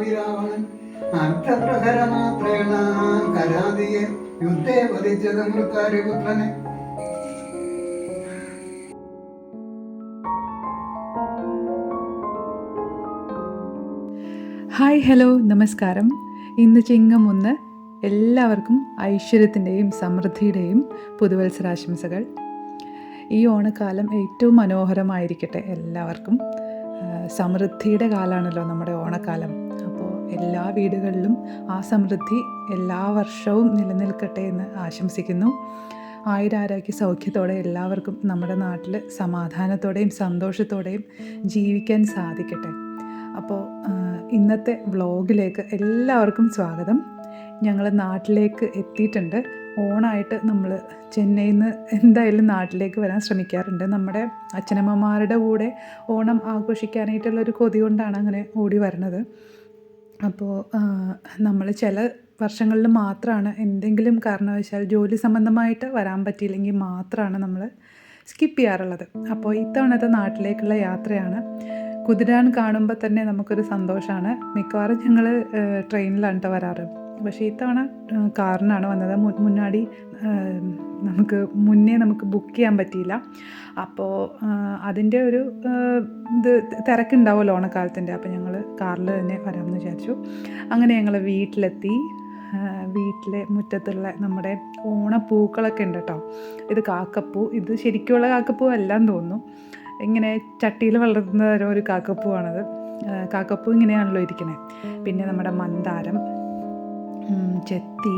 മഹാഭാവിരാവണൻ അർത്ഥപ്രഹരമാത്രേണ കരാതിയെ യുദ്ധേ വധിച്ചത് മൃത്താരിപുത്രനെ. Hi hello നമസ്കാരം. ഇന്ന് ചിങ്ങം 1. എല്ലാവർക്കും ഐശ്വര്യത്തിൻ്റെയും സമൃദ്ധിയുടെയും പുതുവത്സരാശംസകൾ. ഈ ഓണക്കാലം ഏറ്റവും മനോഹരമായിരിക്കട്ടെ എല്ലാവർക്കും. സമൃദ്ധിയുടെ കാലമാണല്ലോ നമ്മുടെ ഓണക്കാലം. അപ്പോൾ എല്ലാ വീടുകളിലും ആ സമൃദ്ധി എല്ലാ വർഷവും നിലനിൽക്കട്ടെ എന്ന് ആശംസിക്കുന്നു. ആയുരാരോഗ്യ സൗഖ്യത്തോടെ എല്ലാവർക്കും നമ്മുടെ നാട്ടിൽ സമാധാനത്തോടെയും സന്തോഷത്തോടെയും ജീവിക്കാൻ സാധിക്കട്ടെ. അപ്പോൾ ഇന്നത്തെ വ്ളോഗിലേക്ക് എല്ലാവർക്കും സ്വാഗതം. ഞങ്ങൾ നാട്ടിലേക്ക് എത്തിയിട്ടുണ്ട്. ഓണമായിട്ട് നമ്മൾ ചെന്നൈയിൽ നിന്ന് എന്തായാലും നാട്ടിലേക്ക് വരാൻ ശ്രമിക്കാറുണ്ട്. നമ്മുടെ അച്ഛനമ്മമാരുടെ കൂടെ ഓണം ആഘോഷിക്കാനായിട്ടുള്ളൊരു കൊതി കൊണ്ടാണ് അങ്ങനെ ഓടി വരുന്നത്. അപ്പോൾ നമ്മൾ ചില വർഷങ്ങളിൽ മാത്രമാണ് എന്തെങ്കിലും കാരണവശാൽ ജോലി സംബന്ധമായിട്ട് വരാൻ പറ്റിയില്ലെങ്കിൽ മാത്രമാണ് നമ്മൾ സ്കിപ്പ് ചെയ്യാറുള്ളത്. അപ്പോൾ ഇത്തവണത്തെ നാട്ടിലേക്കുള്ള യാത്രയാണ്. കുതിരാൻ കാണുമ്പോൾ തന്നെ നമുക്കൊരു സന്തോഷമാണ്. മിക്കവാറും ഞങ്ങൾ ട്രെയിനിലാണ് കേട്ടോ വരാറ്. പക്ഷേ ഇത്തവണ കാറിനാണ് വന്നത്. മുന്നാടി നമുക്ക് ബുക്ക് ചെയ്യാൻ പറ്റിയില്ല. അപ്പോൾ അതിൻ്റെ ഒരു ഇത് തിരക്കുണ്ടാവുമല്ലോ ഓണക്കാലത്തിൻ്റെ. അപ്പോൾ ഞങ്ങൾ കാറിൽ തന്നെ വരാമെന്ന് വിചാരിച്ചു. അങ്ങനെ ഞങ്ങൾ വീട്ടിലെത്തി. വീട്ടിലെ മുറ്റത്തുള്ള നമ്മുടെ ഓണപ്പൂക്കളൊക്കെ ഉണ്ട് കേട്ടോ. ഇത് കാക്കപ്പൂ. ഇത് ശരിക്കുള്ള കാക്കപ്പൂ അല്ലാന്ന് തോന്നുന്നു. ഇങ്ങനെ ചട്ടിയിൽ വളർത്തുന്ന ഒരു കാക്കപ്പൂവാണത്. കാക്കപ്പൂ ഇങ്ങനെയാണല്ലോ ഇരിക്കുന്നത്. പിന്നെ നമ്മുടെ മന്ദാരം, ചെത്തി,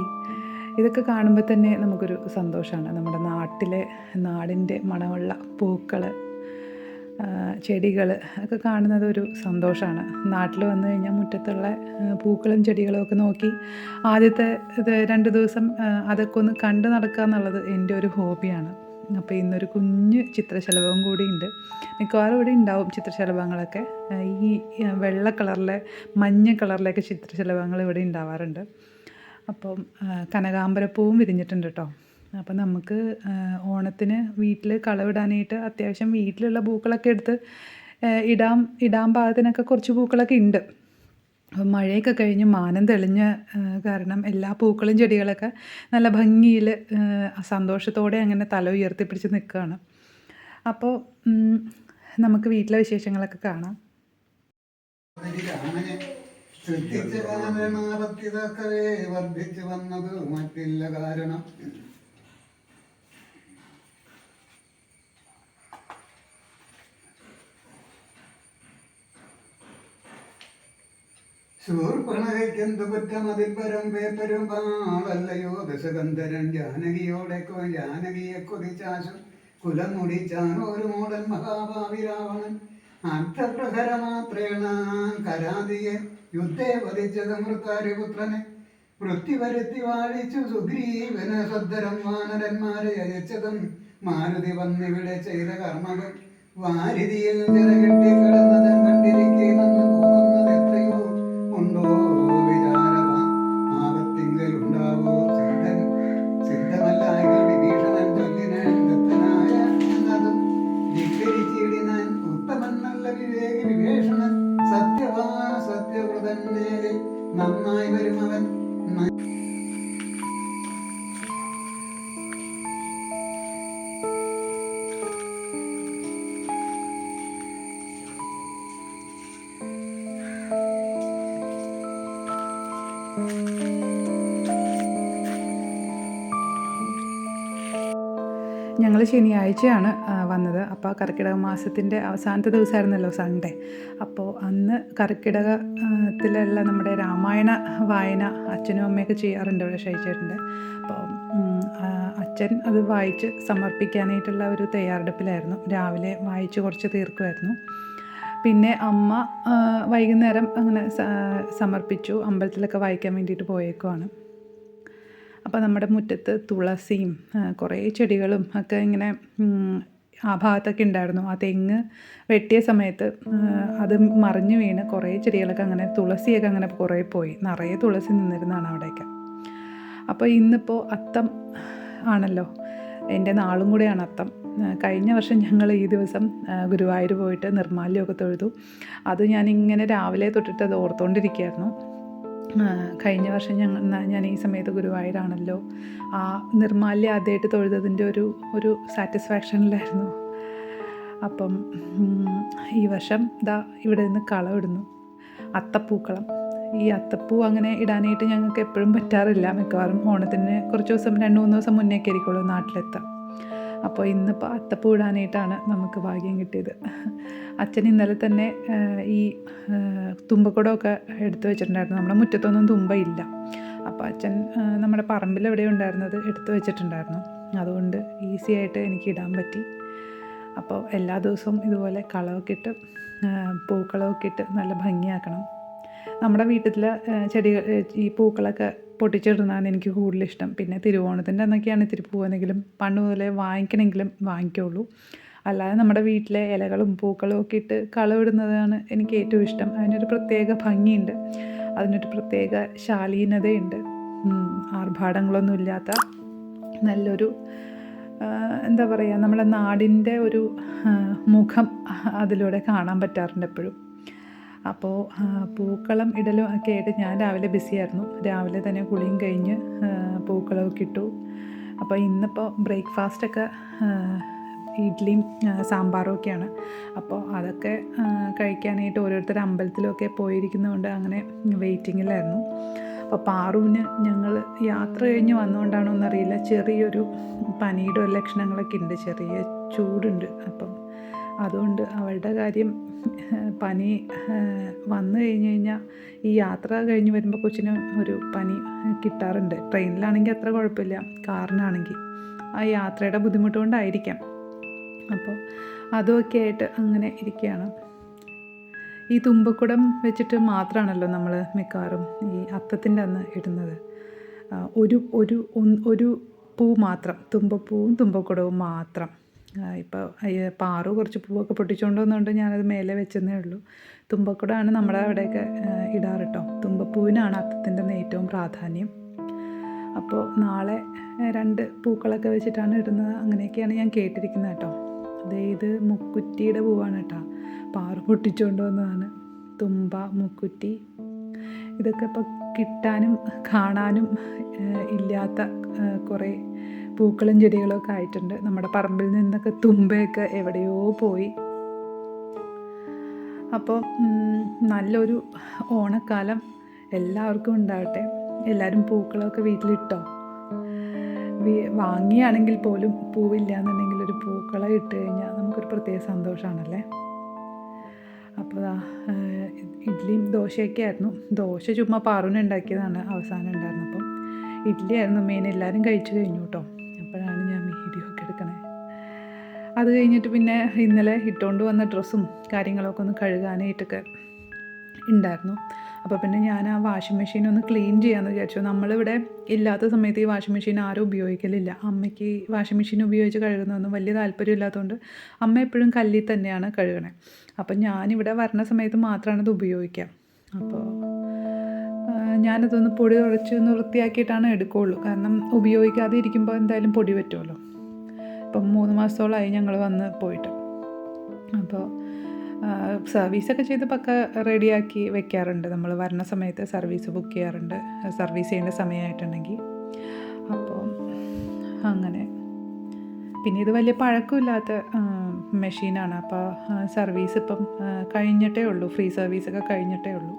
ഇതൊക്കെ കാണുമ്പോൾ തന്നെ നമുക്കൊരു സന്തോഷമാണ്. നമ്മുടെ നാടിൻ്റെ മണമുള്ള പൂക്കൾ, ചെടികൾ ഒക്കെ കാണുന്നത് ഒരു സന്തോഷമാണ്. നാട്ടിൽ വന്നു കഴിഞ്ഞാൽ മുറ്റത്തുള്ള പൂക്കളും ചെടികളും ഒക്കെ നോക്കി ആദ്യത്തെ 2 ദിവസം അതൊക്കെ ഒന്ന് കണ്ടു നടക്കുക എന്നുള്ളത് എൻ്റെ ഒരു ഹോബിയാണ്. അപ്പോൾ ഇന്നൊരു കുഞ്ഞ് ചിത്രശലഭവും കൂടി ഉണ്ട്. മിക്കവാറും ഇവിടെ ഉണ്ടാവും ചിത്രശലഭങ്ങളൊക്കെ. ഈ വെള്ള കളറിലെ മഞ്ഞ കളറിലൊക്കെ ചിത്രശലഭങ്ങൾ ഇവിടെ ഉണ്ടാവാറുണ്ട്. അപ്പം കനകാമ്പരപ്പൂവും വിരിഞ്ഞിട്ടുണ്ട് കേട്ടോ. അപ്പം നമുക്ക് ഓണത്തിന് വീട്ടിൽ കളവിടാനായിട്ട് അത്യാവശ്യം വീട്ടിലുള്ള പൂക്കളൊക്കെ എടുത്ത് ഇടാൻ പാകത്തിനൊക്കെ കുറച്ച് പൂക്കളൊക്കെ ഉണ്ട്. അപ്പം മഴയൊക്കെ കഴിഞ്ഞ് മാനം തെളിഞ്ഞ കാരണം എല്ലാ പൂക്കളും ചെടികളൊക്കെ നല്ല ഭംഗിയിൽ സന്തോഷത്തോടെ അങ്ങനെ തല ഉയർത്തിപ്പിടിച്ച് നിൽക്കുകയാണ്. അപ്പോൾ നമുക്ക് വീട്ടിലെ വിശേഷങ്ങളൊക്കെ കാണാം. വർദ്ധിച്ചു വന്നത് മറ്റില്ല കാരണം. ശൂർപ്പണകയ്ക്കെന്തു കുറ്റം അതിൽ പരം പേപ്പരും പാവല്ലയോ ദശകന്ധരൻ. ജാനകിയെ കൊതിച്ചാശു കുലം മുടിച്ചാൻ ഒരു മൂടൽ മഹാഭാവിരാവണൻ അർത്ഥപ്രഹരമാത്രേണ കരാതിയെ യുദ്ധേ വധിച്ചത് മൃത്താരിപുത്രനെ. വൃത്തി വരുത്തി വാഴിച്ചു സുഗ്രീവന് സദ്ധരം വാനരന്മാരെ അയച്ചതും മാരുതി വന്നിവിടെ ചെയ്ത കർമ്മവും വാരിതിയിൽ ചിറകെട്ടി കിടന്നതും കണ്ടിരിക്കെ നന്നു തോന്നുന്നത് എത്രയോ ഉണ്ടോ വിചാരവ ആപത്തിങ്കലുണ്ടാവോ സിദ്ധമല്ലായെങ്കിൽ വിഭീഷണൻ ചൊല്ലിനാൻ ദത്തനായ എന്നതും ധിക്കരിച്ചിടിനാൻ ഉത്തമൻ നല്ല വിവേകി വിഭീഷണൻ. സത്യവ്രതൻ നേരെ നന്നായി വരുമവൻ. ഞങ്ങൾ ശനിയാഴ്ചയാണ് വന്നത്. അപ്പോൾ കർക്കിടക മാസത്തിൻ്റെ അവസാനത്തെ ദിവസമായിരുന്നല്ലോ സൺഡേ. അപ്പോൾ അന്ന് കർക്കിടകത്തിലുള്ള നമ്മുടെ രാമായണ വായന അച്ഛനും അമ്മയൊക്കെ ചെയ്യാറുണ്ട് ഇവിടെ ഷൈച്ചേട്ടൻ്റെ. അപ്പോൾ അച്ഛൻ അത് വായിച്ച് സമർപ്പിക്കാനായിട്ടുള്ള ഒരു തയ്യാറെടുപ്പിലായിരുന്നു. രാവിലെ വായിച്ച് കുറച്ച് തീർക്കുമായിരുന്നു. പിന്നെ അമ്മ വൈകുന്നേരം അങ്ങനെ സമർപ്പിച്ചു. അമ്പലത്തിലൊക്കെ വായിക്കാൻ വേണ്ടിയിട്ട് പോയേക്കുവാണ്. അപ്പോൾ നമ്മുടെ മുറ്റത്ത് തുളസിയും കുറേ ചെടികളും ഒക്കെ ഇങ്ങനെ ആ ഭാഗത്തൊക്കെ ഉണ്ടായിരുന്നു. ആ തെങ്ങ് വെട്ടിയ സമയത്ത് അത് മറിഞ്ഞു വീണ് കുറേ ചെടികളൊക്കെ അങ്ങനെ തുളസിയൊക്കെ അങ്ങനെ കുറേ പോയി. നിറയെ തുളസി നിന്നിരുന്നതാണ് അവിടെയൊക്കെ. അപ്പോൾ ഇന്നിപ്പോൾ അത്തം ആണല്ലോ. എൻ്റെ നാളും കൂടെയാണ് അത്തം. കഴിഞ്ഞ വർഷം ഞങ്ങൾ ഈ ദിവസം ഗുരുവായൂർ പോയിട്ട് നിർമ്മാല്യമൊക്കെ തൊഴുതു. അത് ഞാനിങ്ങനെ രാവിലെ തൊട്ടിട്ട് അത് ഓർത്തുകൊണ്ടിരിക്കുകയായിരുന്നു. കഴിഞ്ഞ വർഷം ഞാൻ ഈ സമയത്ത് ഗുരുവായൂരാണല്ലോ, ആ നിർമ്മാല്യം ആദ്യമായിട്ട് തൊഴുതതിൻ്റെ ഒരു സാറ്റിസ്ഫാക്ഷനിലായിരുന്നു. അപ്പം ഈ വർഷം ഇവിടെ നിന്ന് കളമിടുന്നു, അത്തപ്പൂക്കളം. ഈ അത്തപ്പൂ അങ്ങനെ ഇടാനായിട്ട് ഞങ്ങൾക്ക് എപ്പോഴും പറ്റാറില്ല. മിക്കവാറും ഓണത്തിന് കുറച്ച് ദിവസം 2-3 ദിവസം മുന്നേക്കെ ആയിരിക്കുള്ളൂ നാട്ടിലെത്താം. അപ്പോൾ ഇന്നിപ്പോൾ അത്തപ്പൂ ഇടാനായിട്ടാണ് നമുക്ക് ഭാഗ്യം കിട്ടിയത്. അച്ഛൻ ഇന്നലെ തന്നെ ഈ തുമ്പക്കുടമൊക്കെ എടുത്തു വെച്ചിട്ടുണ്ടായിരുന്നു. നമ്മുടെ മുറ്റത്തൊന്നും തുമ്പയില്ല. അപ്പോൾ അച്ഛൻ നമ്മുടെ പറമ്പിൽ എവിടെ ഉണ്ടായിരുന്നത് എടുത്തു വെച്ചിട്ടുണ്ടായിരുന്നു. അതുകൊണ്ട് ഈസി ആയിട്ട് എനിക്ക് ഇടാൻ പറ്റി. അപ്പോൾ എല്ലാ ദിവസവും ഇതുപോലെ കളമൊക്കെ ഇട്ട് പൂക്കളമൊക്കെ ഇട്ട് നല്ല ഭംഗിയാക്കണം. നമ്മുടെ വീട്ടിലെ ചെടികൾ ഈ പൂക്കളൊക്കെ പൊട്ടിച്ചിടുന്നതാണ് എനിക്ക് കൂടുതലിഷ്ടം. പിന്നെ തിരുവോണത്തിൻ്റെ അന്നൊക്കെയാണ് ഇത്തിരി പൂവെന്നെങ്കിലും പണ്ട് മുതലേ വാങ്ങിക്കണമെങ്കിലും വാങ്ങിക്കുള്ളൂ. അല്ലാതെ നമ്മുടെ വീട്ടിലെ ഇലകളും പൂക്കളും ഒക്കെ ഇട്ട് കളമിടുന്നതാണ് എനിക്ക് ഏറ്റവും ഇഷ്ടം. അതിനൊരു പ്രത്യേക ഭംഗിയുണ്ട്, അതിനൊരു പ്രത്യേക ശാലീനതയുണ്ട്. ആർഭാടങ്ങളൊന്നും ഇല്ലാത്ത നല്ലൊരു എന്താ പറയുക, നമ്മുടെ നാടിൻ്റെ ഒരു മുഖം അതിലൂടെ കാണാൻ പറ്റാറുണ്ട് എപ്പോഴും. അപ്പോൾ പൂക്കളം ഇടലും ഒക്കെ ആയിട്ട് ഞാൻ രാവിലെ ബിസിയായിരുന്നു. രാവിലെ തന്നെ കുളിയും കഴിഞ്ഞ് പൂക്കളമൊക്കെ ഇട്ടു. അപ്പോൾ ഇന്നിപ്പോൾ ബ്രേക്ക്ഫാസ്റ്റൊക്കെ ഇഡ്ഡലിയും സാമ്പാറും ഒക്കെയാണ്. അപ്പോൾ അതൊക്കെ കഴിക്കാനായിട്ട് ഓരോരുത്തർ അമ്പലത്തിലൊക്കെ പോയിരിക്കുന്നതുകൊണ്ട് അങ്ങനെ വെയിറ്റിങ്ങിലായിരുന്നു. അപ്പോൾ പാറുവിന് ഞങ്ങൾ യാത്ര കഴിഞ്ഞ് വന്നുകൊണ്ടാണോ എന്നറിയില്ല, ചെറിയൊരു പനിയുടെ ലക്ഷണങ്ങളൊക്കെ ഉണ്ട്, ചെറിയ ചൂടുണ്ട്. അപ്പം അതുകൊണ്ട് അവളുടെ കാര്യം, പനി വന്നു കഴിഞ്ഞ് കഴിഞ്ഞാൽ ഈ യാത്ര കഴിഞ്ഞ് വരുമ്പോൾ കൊച്ചിന് ഒരു പനി കിട്ടാറുണ്ട്. ട്രെയിനിലാണെങ്കിൽ അത്ര കുഴപ്പമില്ല, കാറിനാണെങ്കിൽ ആ യാത്രയുടെ ബുദ്ധിമുട്ട് കൊണ്ടായിരിക്കാം. അപ്പോൾ അതുമൊക്കെ ആയിട്ട് അങ്ങനെ ഇരിക്കുകയാണ്. ഈ തുമ്പക്കുടം വെച്ചിട്ട് മാത്രമാണല്ലോ നമ്മൾ മിക്കവാറും ഈ അത്തത്തിൻ്റെ അന്ന് ഇടുന്നത്. ഒരു പൂ മാത്രം, തുമ്പപ്പൂവും തുമ്പക്കുടവും മാത്രം. ഇപ്പോൾ പാറു കുറച്ച് പൂവൊക്കെ പൊട്ടിച്ചുകൊണ്ട് വന്നുകൊണ്ട് ഞാനത് മേലെ വെച്ചെന്നേ ഉള്ളൂ. തുമ്പക്കുടമാണ് നമ്മുടെ അവിടെയൊക്കെ ഇടാറ് കേട്ടോ. തുമ്പപ്പൂവിനാണ് അത്തത്തിൻ്റെ ഏറ്റവും പ്രാധാന്യം. അപ്പോൾ നാളെ 2 പൂക്കളൊക്കെ വെച്ചിട്ടാണ് ഇടുന്നത്. അങ്ങനെയൊക്കെയാണ് ഞാൻ കേട്ടിരിക്കുന്നത് കേട്ടോ. ഇത് മുക്കുറ്റിയുടെ പൂവാണ് കേട്ടോ, പാറു പൊട്ടിച്ചുകൊണ്ട് വന്നതാണ്. തുമ്പ, മുക്കുറ്റി, ഇതൊക്കെ ഇപ്പോൾ കിട്ടാനും കാണാനും ഇല്ലാത്ത കുറേ പൂക്കളും ചെടികളൊക്കെ ആയിട്ടുണ്ട്. നമ്മുടെ പറമ്പിൽ നിന്നൊക്കെ തുമ്പയൊക്കെ എവിടെയോ പോയി. അപ്പോൾ നല്ലൊരു ഓണക്കാലം എല്ലാവർക്കും ഉണ്ടാവട്ടെ. എല്ലാവരും പൂക്കളൊക്കെ വീട്ടിലിട്ടോ. വാങ്ങിയാണെങ്കിൽ പോലും പൂവില്ല എന്നുണ്ടെങ്കിൽ ഒരു പൂക്കളം ഇട്ട് കഴിഞ്ഞാൽ നമുക്കൊരു പ്രത്യേക സന്തോഷമാണല്ലേ. അപ്പോൾ ഇഡ്ഡലിയും ദോശയൊക്കെ ആയിരുന്നു. ദോശ ചുമ്മാ പാറുവിന് ഉണ്ടാക്കിയതാണ് അവസാനം ഉണ്ടായിരുന്നപ്പം. ഇഡ്ഡലി ആയിരുന്നു മെയിൻ. എല്ലാവരും കഴിച്ചു കഴിഞ്ഞു കേട്ടോ. അപ്പോഴാണ് ഞാൻ വീഡിയോ ഒക്കെ എടുക്കണേ. അത് കഴിഞ്ഞിട്ട് പിന്നെ ഇന്നലെ ഇട്ടുകൊണ്ട് വന്ന ഡ്രസ്സും കാര്യങ്ങളൊക്കെ ഒന്ന് കഴുകാനായിട്ടൊക്കെ ഉണ്ടായിരുന്നു. അപ്പോൾ പിന്നെ ഞാൻ ആ വാഷിംഗ് മെഷീൻ ഒന്ന് ക്ലീൻ ചെയ്യാമെന്ന് വിചാരിച്ചു. നമ്മളിവിടെ ഇല്ലാത്ത സമയത്ത് ഈ വാഷിംഗ് മെഷീൻ ആരും ഉപയോഗിക്കലില്ല. അമ്മയ്ക്ക് വാഷിംഗ് മെഷീൻ ഉപയോഗിച്ച് കഴുകുന്നതൊന്നും വലിയ താല്പര്യമില്ലാത്തതുകൊണ്ട് അമ്മ എപ്പോഴും കല്ലിൽ തന്നെയാണ് കഴുകണേ. അപ്പം ഞാനിവിടെ വരുന്ന സമയത്ത് മാത്രമാണ് ഇത് ഉപയോഗിക്കുക. അപ്പോൾ ഞാനതൊന്ന് പൊടി തുടച്ച് വൃത്തിയാക്കിയിട്ടാണ് എടുക്കുകയുള്ളൂ. കാരണം ഉപയോഗിക്കാതെ ഇരിക്കുമ്പോൾ എന്തായാലും പൊടി പറ്റുമല്ലോ. ഇപ്പം 3 മാസത്തോളമായി ഞങ്ങൾ വന്ന് പോയിട്ട്. അപ്പോൾ സർവീസൊക്കെ ചെയ്ത് പക്ക റെഡിയാക്കി വെക്കാറുണ്ട്. നമ്മൾ വരുന്ന സമയത്ത് സർവീസ് ബുക്ക് ചെയ്യാറുണ്ട്, സർവീസ് ചെയ്യേണ്ട സമയമായിട്ടുണ്ടെങ്കിൽ. അപ്പോൾ അങ്ങനെ പിന്നെ ഇത് വലിയ പഴക്കമില്ലാത്ത മെഷീനാണ്. അപ്പോൾ സർവീസ് ഇപ്പം കഴിഞ്ഞിട്ടേ ഉള്ളൂ, ഫ്രീ സർവീസൊക്കെ കഴിഞ്ഞിട്ടേ ഉള്ളൂ.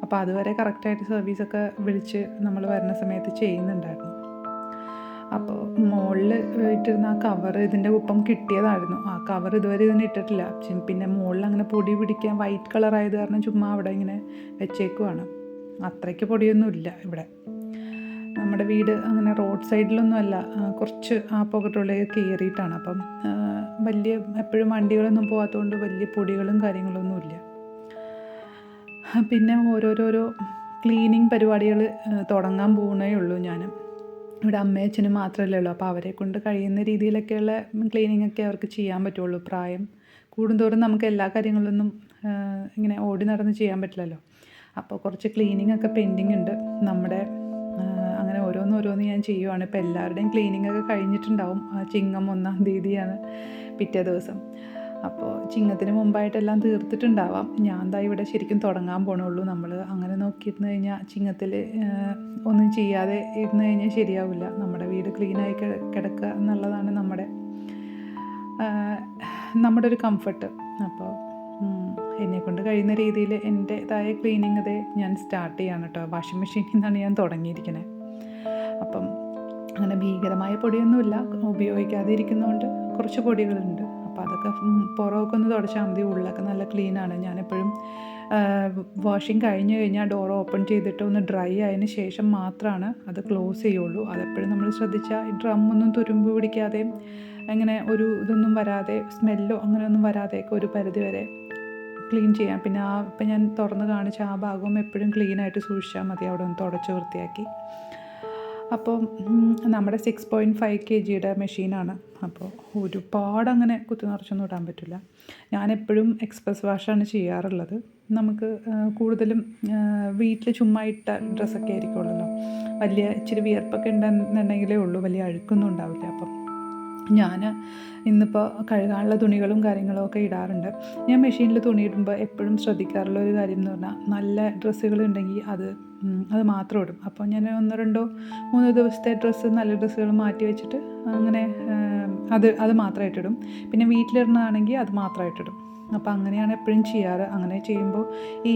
അപ്പോൾ അതുവരെ കറക്റ്റായിട്ട് സർവീസൊക്കെ വിളിച്ച് നമ്മൾ വരുന്ന സമയത്ത് ചെയ്യുന്നുണ്ടായിരുന്നു. അപ്പോൾ മുകളിൽ ഇട്ടിരുന്ന ആ കവർ ഇതിൻ്റെ ഒപ്പം കിട്ടിയതായിരുന്നു. ആ കവർ ഇതുവരെ ഇതിന് ഇട്ടിട്ടില്ല. പിന്നെ മുകളിൽ അങ്ങനെ പൊടി പിടിക്കാൻ വൈറ്റ് കളറായത് കാരണം ചുമ്മാ അവിടെ ഇങ്ങനെ വെച്ചേക്കുവാണ്. അത്രയ്ക്ക് പൊടിയൊന്നുമില്ല ഇവിടെ. നമ്മുടെ വീട് അങ്ങനെ റോഡ് സൈഡിലൊന്നും അല്ല, കുറച്ച് ആ പോക്കറ്റുള്ളിലേക്ക് കയറിയിട്ടാണ്. അപ്പം വലിയ എപ്പോഴും വണ്ടികളൊന്നും പോകാത്തതുകൊണ്ട് വലിയ പൊടികളും കാര്യങ്ങളൊന്നുമില്ല. പിന്നെ ഓരോരോ ക്ലീനിങ് പരിപാടികൾ തുടങ്ങാൻ പോകുന്നേ ഉള്ളൂ. ഞാൻ ഇവിടെ അമ്മയും അച്ഛനും മാത്രമല്ലേ ഉള്ളൂ. അപ്പോൾ അവരെ കൊണ്ട് കഴിയുന്ന രീതിയിലൊക്കെയുള്ള ക്ലീനിങ്ങൊക്കെ അവർക്ക് ചെയ്യാൻ പറ്റുള്ളൂ. പ്രായം കൂടുന്തോറും നമുക്ക് എല്ലാ കാര്യങ്ങളിലൊന്നും ഇങ്ങനെ ഓടി നടന്ന് ചെയ്യാൻ പറ്റില്ലല്ലോ. അപ്പോൾ കുറച്ച് ക്ലീനിങ്ങൊക്കെ പെൻഡിങ് ഉണ്ട്. നമ്മുടെ അങ്ങനെ ഓരോന്നും ഓരോന്നോരോന്ന് ഞാൻ ചെയ്യുവാണ്. ഇപ്പോൾ എല്ലാവരുടെയും ക്ലീനിങ് ഒക്കെ കഴിഞ്ഞിട്ടുണ്ടാവും. ചിങ്ങം 1-ാം തീയതിയാണ് പിറ്റേ ദിവസം. അപ്പോൾ ചിങ്ങത്തിന് മുമ്പായിട്ടെല്ലാം തീർത്തിട്ടുണ്ടാവാം. ഞാൻ ദാ ഇവിടെ ശരിക്കും തുടങ്ങാൻ പോണുള്ളൂ. നമ്മൾ അങ്ങനെ നോക്കിയിരുന്ന് കഴിഞ്ഞാൽ ചിങ്ങത്തിൽ ഒന്നും ചെയ്യാതെ ഇരുന്ന് കഴിഞ്ഞാൽ ശരിയാവില്ല. നമ്മുടെ വീട് ക്ലീനായി കിടക്കുക എന്നുള്ളതാണ് നമ്മുടെ ഒരു കംഫർട്ട്. അപ്പോൾ എന്നെക്കൊണ്ട് കഴിയുന്ന രീതിയിൽ എൻ്റെതായ ക്ലീനിങ് അതേ ഞാൻ സ്റ്റാർട്ട് ചെയ്യാണ് കേട്ടോ. വാഷിംഗ് മെഷീനിൽ നിന്നാണ് ഞാൻ തുടങ്ങിയിരിക്കുന്നത്. അപ്പം അങ്ങനെ ഭീകരമായ പൊടിയൊന്നുമില്ല, ഉപയോഗിക്കാതെ ഇരിക്കുന്നതുകൊണ്ട് കുറച്ച് പൊടികളുണ്ട്. അപ്പോൾ അതൊക്കെ പുറമൊക്കെ ഒന്ന് തുടച്ചാൽ മതി. ഉള്ളൊക്കെ നല്ല ക്ലീനാണ്. ഞാനെപ്പോഴും വാഷിംഗ് കഴിഞ്ഞ് കഴിഞ്ഞാൽ ഡോർ ഓപ്പൺ ചെയ്തിട്ട് ഒന്ന് ഡ്രൈ ആയതിന് ശേഷം മാത്രമാണ് അത് ക്ലോസ് ചെയ്യുള്ളൂ. അതെപ്പോഴും നമ്മൾ ശ്രദ്ധിച്ചാൽ ഈ ഡ്രമ്മൊന്നും തുരുമ്പ് പിടിക്കാതെയും അങ്ങനെ ഒരു ഇതൊന്നും വരാതെ, സ്മെല്ലോ അങ്ങനെയൊന്നും വരാതെയൊക്കെ ഒരു പരിധി വരെ ക്ലീൻ ചെയ്യാം. പിന്നെ ഇപ്പം ഞാൻ തുറന്ന് കാണിച്ച ആ ഭാഗവും എപ്പോഴും ക്ലീനായിട്ട് സൂക്ഷിച്ചാൽ മതി. അവിടെ ഒന്ന് തുടച്ച് വൃത്തിയാക്കി. അപ്പോൾ നമ്മുടെ 6.5 kg മെഷീനാണ്. അപ്പോൾ ഒരുപാട് അങ്ങനെ കുത്തി നിറച്ചൊന്നും ഇടാൻ പറ്റില്ല. ഞാനെപ്പോഴും എക്സ്പ്രസ് വാഷാണ് ചെയ്യാറുള്ളത്. നമുക്ക് കൂടുതലും വീട്ടിൽ ചുമ്മാ ഇട്ട ഡ്രസ്സൊക്കെ ആയിരിക്കുമല്ലോ. വലിയ ഇച്ചിരി വിയർപ്പൊക്കെ ഉണ്ടെന്നുണ്ടെങ്കിലേ ഉള്ളൂ, വലിയ അഴുക്കൊന്നും ഉണ്ടാവില്ല. അപ്പം ഞാൻ ഇന്നിപ്പോൾ കഴുകാനുള്ള തുണികളും കാര്യങ്ങളും ഒക്കെ ഇടാറുണ്ട്. ഞാൻ മെഷീനിൽ തുണിയിടുമ്പോൾ എപ്പോഴും ശ്രദ്ധിക്കാറുള്ള ഒരു കാര്യം എന്ന് പറഞ്ഞാൽ, നല്ല ഡ്രസ്സുകളുണ്ടെങ്കിൽ അത് മാത്രം ഇടും. അപ്പോൾ ഞാൻ 1-2-3 ദിവസത്തെ നല്ല ഡ്രസ്സുകൾ മാറ്റി വെച്ചിട്ട് അങ്ങനെ അത് മാത്രമായിട്ടിടും. പിന്നെ വീട്ടിലിടുന്നതാണെങ്കിൽ അത് മാത്രമായിട്ടിടും. അപ്പോൾ അങ്ങനെയാണ് എപ്പോഴും ചെയ്യാറ്. അങ്ങനെ ചെയ്യുമ്പോൾ ഈ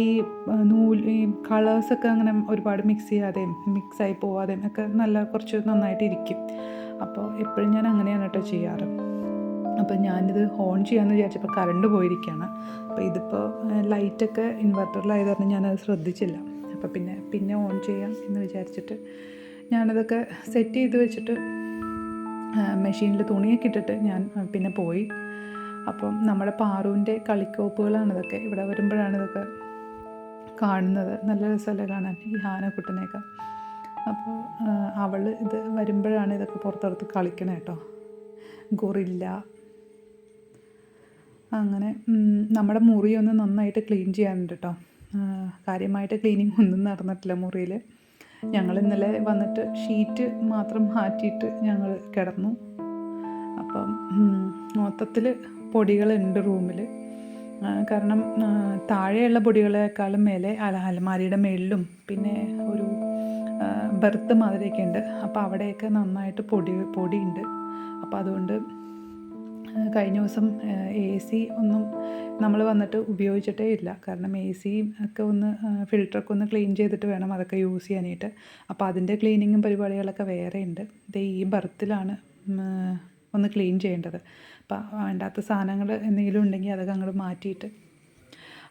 കളേഴ്സൊക്കെ അങ്ങനെ ഒരുപാട് മിക്സായി പോവാതെയും ഒക്കെ കുറച്ച് നന്നായിട്ട് ഇരിക്കും. അപ്പോൾ എപ്പോഴും ഞാൻ അങ്ങനെയാണ് കേട്ടോ ചെയ്യാറ്. അപ്പോൾ ഞാനിത് ഓൺ ചെയ്യാമെന്ന് വിചാരിച്ചപ്പോൾ കറണ്ട് പോയിരിക്കുകയാണ്. അപ്പോൾ ഇതിപ്പോൾ ലൈറ്റൊക്കെ ഇൻവെർട്ടറിലായത് കാരണം ഞാനത് ശ്രദ്ധിച്ചില്ല. അപ്പോൾ പിന്നെ ഓൺ ചെയ്യാം എന്ന് വിചാരിച്ചിട്ട് ഞാനതൊക്കെ സെറ്റ് ചെയ്ത് വെച്ചിട്ട് മെഷീനിൽ തുണിയൊക്കെ ഇട്ടിട്ട് ഞാൻ പിന്നെ പോയി. അപ്പം നമ്മുടെ പാറുവിൻ്റെ കളിക്കോപ്പുകളാണിതൊക്കെ. ഇവിടെ വരുമ്പോഴാണ് ഇതൊക്കെ കാണുന്നത്. നല്ല രസമല്ലേ കാണാൻ ഈ ആനക്കുട്ടനെയൊക്കെ. അപ്പോൾ അവൾ ഇത് വരുമ്പോഴാണ് ഇതൊക്കെ പുറത്തെടുത്ത് കളിക്കണേ കേട്ടോ. ഗൊറില്ല. അങ്ങനെ നമ്മുടെ മുറി ഒന്ന് നന്നായിട്ട് ക്ലീൻ ചെയ്യാനുണ്ട് കേട്ടോ. കാര്യമായിട്ട് ക്ലീനിങ് ഒന്നും നടന്നിട്ടില്ല മുറിയിൽ. ഞങ്ങൾ ഇന്നലെ വന്നിട്ട് ഷീറ്റ് മാത്രം മാറ്റിയിട്ട് ഞങ്ങൾ കിടന്നു. അപ്പം മൊത്തത്തിൽ പൊടികളുണ്ട് റൂമിൽ. കാരണം താഴെയുള്ള പൊടികളെക്കാളും മേലെ അലമാരിയുടെ മേളിലും പിന്നെ ഒരു ബെർത്ത് മാതിരിയൊക്കെ ഉണ്ട്. അപ്പോൾ അവിടെയൊക്കെ നന്നായിട്ട് പൊടിയുണ്ട്. അപ്പോൾ അതുകൊണ്ട് കഴിഞ്ഞ ദിവസം AC ഒന്നും നമ്മൾ വന്നിട്ട് ഉപയോഗിച്ചിട്ടേ ഇല്ല. കാരണം AC ഒക്കെ ഒന്ന് ഫിൽറ്ററൊക്കെ ഒന്ന് ക്ലീൻ ചെയ്തിട്ട് വേണം അതൊക്കെ യൂസ് ചെയ്യാനായിട്ട്. അപ്പോൾ അതിൻ്റെ ക്ലീനിങ്ങും പരിപാടികളൊക്കെ വേറെ ഉണ്ട്. ഈ ബർത്തിലാണ് ഒന്ന് ക്ലീൻ ചെയ്യേണ്ടത്. അപ്പോൾ വേണ്ടാത്ത സാധനങ്ങൾ എന്തെങ്കിലും ഉണ്ടെങ്കിൽ അതൊക്കെ അങ്ങോട്ട് മാറ്റിയിട്ട്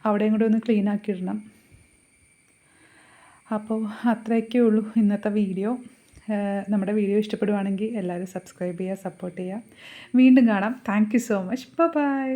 അവിടെയും കൂടെ ഒന്ന് ക്ലീൻ ആക്കിയിടണം. അപ്പോൾ അത്രയൊക്കെ ഉള്ളൂ ഇന്നത്തെ വീഡിയോ. നമ്മുടെ വീഡിയോ ഇഷ്ടപ്പെടുവാണെങ്കിൽ എല്ലാവരും സബ്സ്ക്രൈബ് ചെയ്യുക, സപ്പോർട്ട് ചെയ്യുക. വീണ്ടും കാണാം. Thank you so much. By.